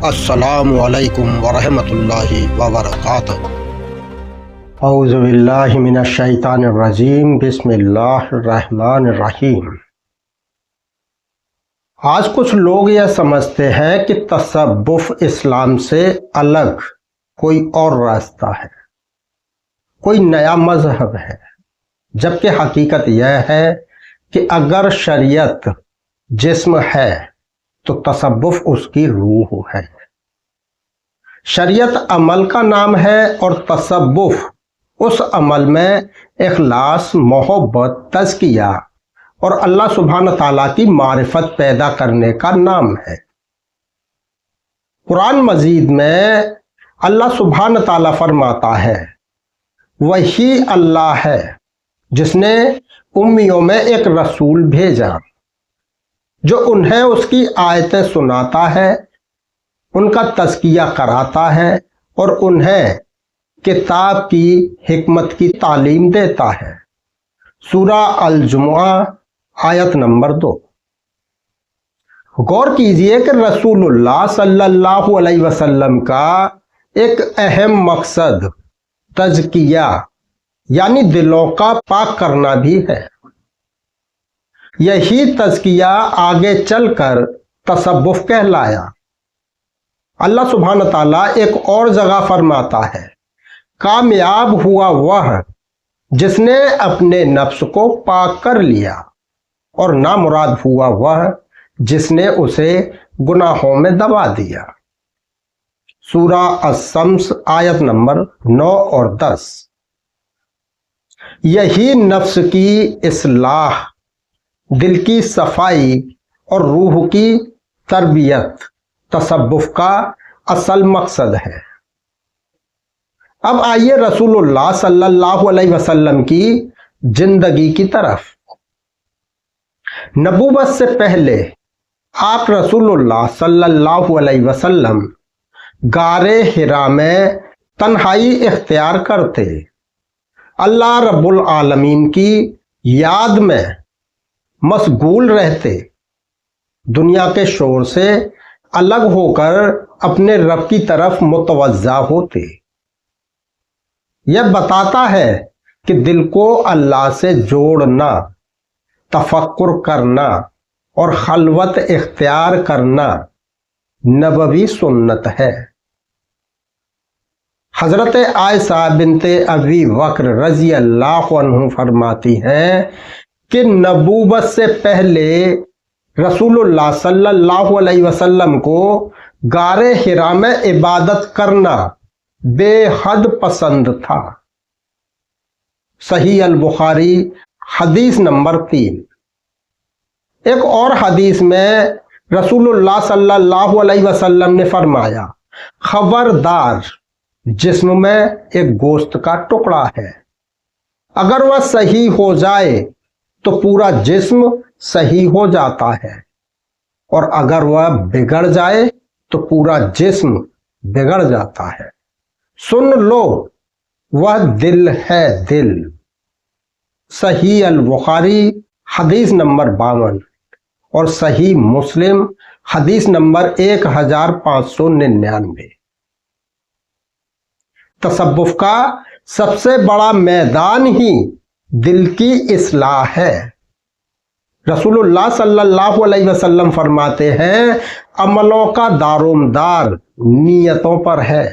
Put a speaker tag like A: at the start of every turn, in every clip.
A: السلام علیکم ورحمۃ اللہ وبرکاتہ۔ اعوذ باللہ من الشیطان الرجیم، بسم اللہ الرحمن الرحیم۔ آج کچھ لوگ یہ سمجھتے ہیں کہ تصوف اسلام سے الگ کوئی اور راستہ ہے، کوئی نیا مذہب ہے، جبکہ حقیقت یہ ہے کہ اگر شریعت جسم ہے تو تصوف اس کی روح ہے۔ شریعت عمل کا نام ہے اور تصوف اس عمل میں اخلاص، محبت، تزکیہ اور اللہ سبحانہ تعالیٰ کی معرفت پیدا کرنے کا نام ہے۔ قرآن مجید میں اللہ سبحانہ تعالیٰ فرماتا ہے، وہی اللہ ہے جس نے امیوں میں ایک رسول بھیجا جو انہیں اس کی آیتیں سناتا ہے، ان کا تزکیہ کراتا ہے اور انہیں کتاب کی حکمت کی تعلیم دیتا ہے۔ سورہ الجمعہ آیت نمبر 2۔ غور کیجئے کہ رسول اللہ صلی اللہ علیہ وسلم کا ایک اہم مقصد تزکیہ یعنی دلوں کا پاک کرنا بھی ہے۔ یہی تزکیہ آگے چل کر تصوف کہلایا۔ اللہ سبحانہ تعالیٰ ایک اور جگہ فرماتا ہے، کامیاب ہوا وہ جس نے اپنے نفس کو پاک کر لیا، اور نامراد ہوا وہ جس نے اسے گناہوں میں دبا دیا۔ سورہ الشمس آیت نمبر 9 اور 10۔ یہی نفس کی اصلاح، دل کی صفائی اور روح کی تربیت تصوف کا اصل مقصد ہے۔ اب آئیے رسول اللہ صلی اللہ علیہ وسلم کی زندگی کی طرف۔ نبوت سے پہلے آپ رسول اللہ صلی اللہ علیہ وسلم غار حرا میں تنہائی اختیار کرتے، اللہ رب العالمین کی یاد میں مشغول رہتے، دنیا کے شور سے الگ ہو کر اپنے رب کی طرف متوجہ ہوتے۔ یہ بتاتا ہے کہ دل کو اللہ سے جوڑنا، تفکر کرنا اور خلوت اختیار کرنا نبوی سنت ہے۔ حضرت عائشہ بنت ابی بکر رضی اللہ عنہ فرماتی ہیں کہ نبوت سے پہلے رسول اللہ صلی اللہ علیہ وسلم کو غار حرا میں عبادت کرنا بے حد پسند تھا۔ صحیح البخاری حدیث نمبر 3۔ ایک اور حدیث میں رسول اللہ صلی اللہ علیہ وسلم نے فرمایا، خبردار، جسم میں ایک گوشت کا ٹکڑا ہے، اگر وہ صحیح ہو جائے تو پورا جسم صحیح ہو جاتا ہے، اور اگر وہ بگڑ جائے تو پورا جسم بگڑ جاتا ہے۔ سن لو، وہ دل ہے، دل۔ صحیح البخاری حدیث نمبر 52 اور صحیح مسلم حدیث نمبر 1599۔ تصوف کا سب سے بڑا میدان ہی دل کی اصلاح ہے۔ رسول اللہ صلی اللہ علیہ وسلم فرماتے ہیں، عملوں کا دارومدار نیتوں پر ہے۔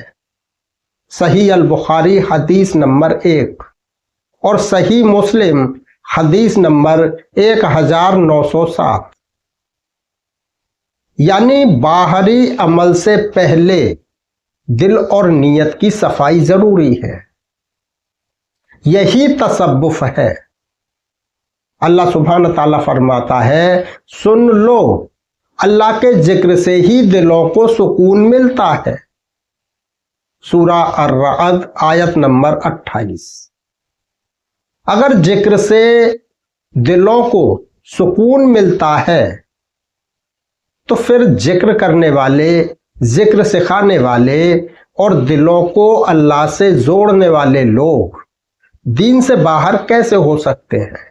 A: صحیح البخاری حدیث نمبر 1 اور صحیح مسلم حدیث نمبر 1907۔ یعنی باہری عمل سے پہلے دل اور نیت کی صفائی ضروری ہے۔ یہی تصوف ہے۔ اللہ سبحانہ تعالیٰ فرماتا ہے، سن لو، اللہ کے ذکر سے ہی دلوں کو سکون ملتا ہے۔ سورہ الرعد آیت نمبر 28۔ اگر ذکر سے دلوں کو سکون ملتا ہے تو پھر ذکر کرنے والے، ذکر سکھانے والے اور دلوں کو اللہ سے جوڑنے والے لوگ دین سے باہر کیسے ہو سکتے ہیں؟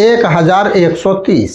A: 1130